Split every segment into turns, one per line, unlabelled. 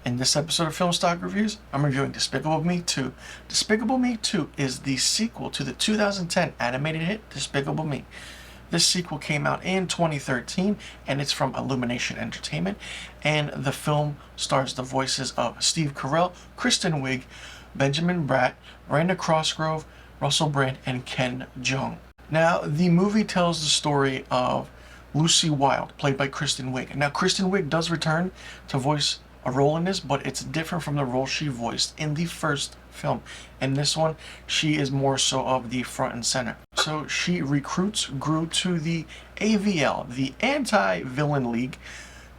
In this episode of Film Stock Reviews, I'm reviewing Despicable Me 2. Despicable Me 2 is the sequel to the 2010 animated hit Despicable Me. This sequel came out in 2013 and it's from Illumination Entertainment, and the film stars the voices of Steve Carell, Kristen Wiig, Benjamin Bratt, Miranda Cosgrove, Russell Brand, and Ken Jeong. Now, the movie tells the story of Lucy Wilde, played by Kristen Wiig. Now, Kristen Wiig does return to voice a role in this, but it's different from the role she voiced in the first film. In this one, she is more so of the front and center. So she recruits Gru to the AVL, the Anti-Villain League,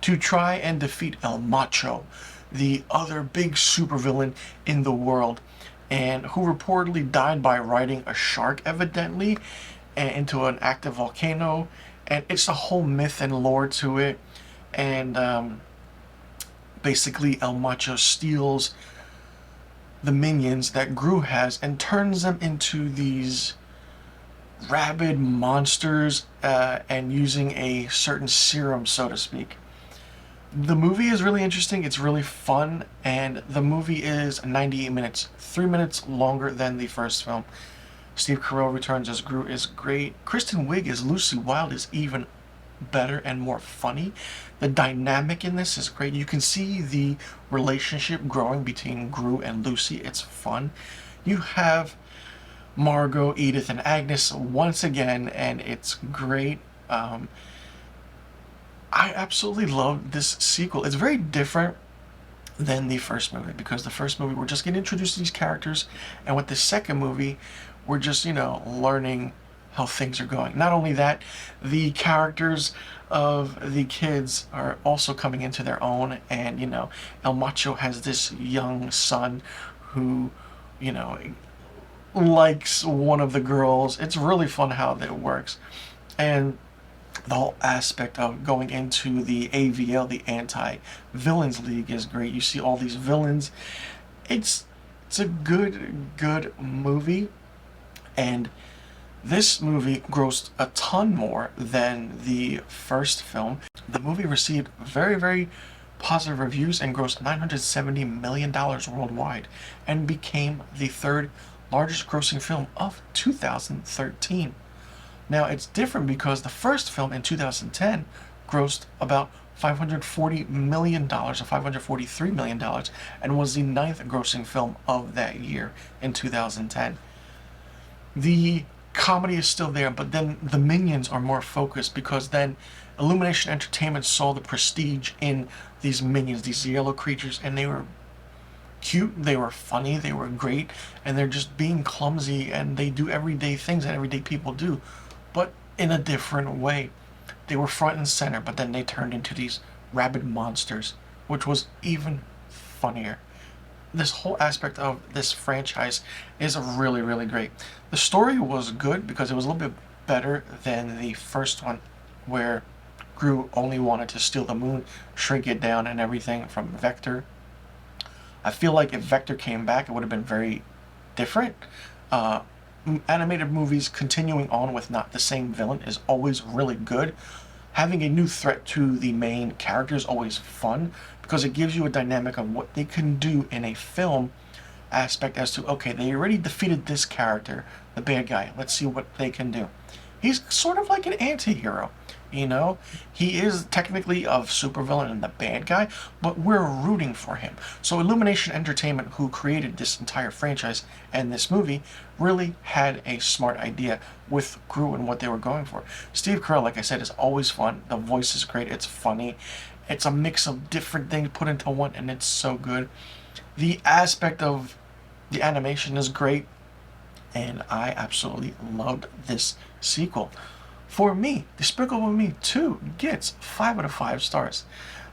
to try and defeat El Marchio, the other big supervillain in the world, and who reportedly died by riding a shark, evidently, into an active volcano. And it's a whole myth and lore to it. And basically, El Marchio steals the minions that Gru has and turns them into these rabid monsters, and using a certain serum, so to speak. The movie is really interesting, it's really fun, and the movie is 98 minutes, 3 minutes longer than the first film. Steve Carell returns as Gru is great. Kristen Wiig as Lucy Wilde is even better and more funny. The dynamic in this is great. You can see the relationship growing between Gru and Lucy. It's fun. You have Margot, Edith, and Agnes once again, and it's great. I absolutely love this sequel. It's very different than the first movie, because the first movie we're just getting introduced to these characters, and with the second movie we're just, learning how things are going. Not only that, the characters of the kids are also coming into their own, and El Marchio has this young son who likes one of the girls. It's really fun how that works. And the whole aspect of going into the AVL, the Anti-Villains League, is great. You see all these villains. It's a good movie, and this movie grossed a ton more than the first film. The movie received very positive reviews and grossed $970 million worldwide, and became the third largest grossing film of 2013. Now, it's different because the first film in 2010 grossed about $540 million, or $543 million, and was the ninth grossing film of that year in 2010. The comedy is still there, but then the minions are more focused, because then Illumination Entertainment saw the prestige in these minions, these yellow creatures, and they were cute, they were funny, they were great, and they're just being clumsy, and they do everyday things that everyday people do, but in a different way. They were front and center, but then they turned into these rabid monsters, which was even funnier. This whole aspect of this franchise is really great. The story was good because it was a little bit better than the first one, where Gru only wanted to steal the moon, shrink it down and everything from Vector. I feel like if Vector came back, it would have been very different. Animated movies continuing on with not the same villain is always really good. Having a new threat to the main character is always fun, because it gives you a dynamic of what they can do in a film aspect, as to, okay, they already defeated this character, the bad guy, let's see what they can do. He's sort of like an anti-hero, he is technically a supervillain and the bad guy, but we're rooting for him. So Illumination Entertainment, who created this entire franchise and this movie, really had a smart idea with Gru and what they were going for. Steve Carell, like I said, is always fun. The voice is great, it's funny, it's a mix of different things put into one, and it's so good. The aspect of the animation is great, and I absolutely loved this sequel. For me, Despicable Me 2 gets 5 out of 5 stars.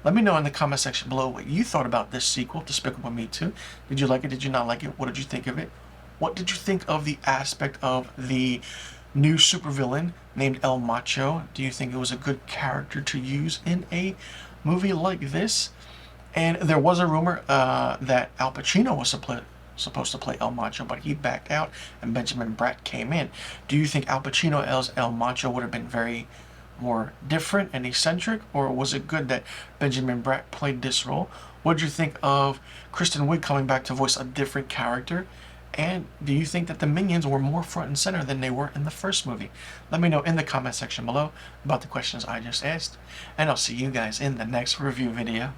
Let me know in the comment section below what you thought about this sequel, Despicable Me 2. Did you like it? Did you not like it? What did you think of it? What did you think of the aspect of the new supervillain named El Marchio? Do you think it was a good character to use in a movie like this? And there was a rumor that Al Pacino was supposed to play El Marchio, but he backed out and Benjamin Bratt came in. Do you think Al Pacino as El Marchio would have been very more different and eccentric, or was it good that Benjamin Bratt played this role? What did you think of Kristen Wiig coming back to voice a different character? And do you think that the minions were more front and center than they were in the first movie? Let me know in the comment section below about the questions I just asked. And I'll see you guys in the next review video.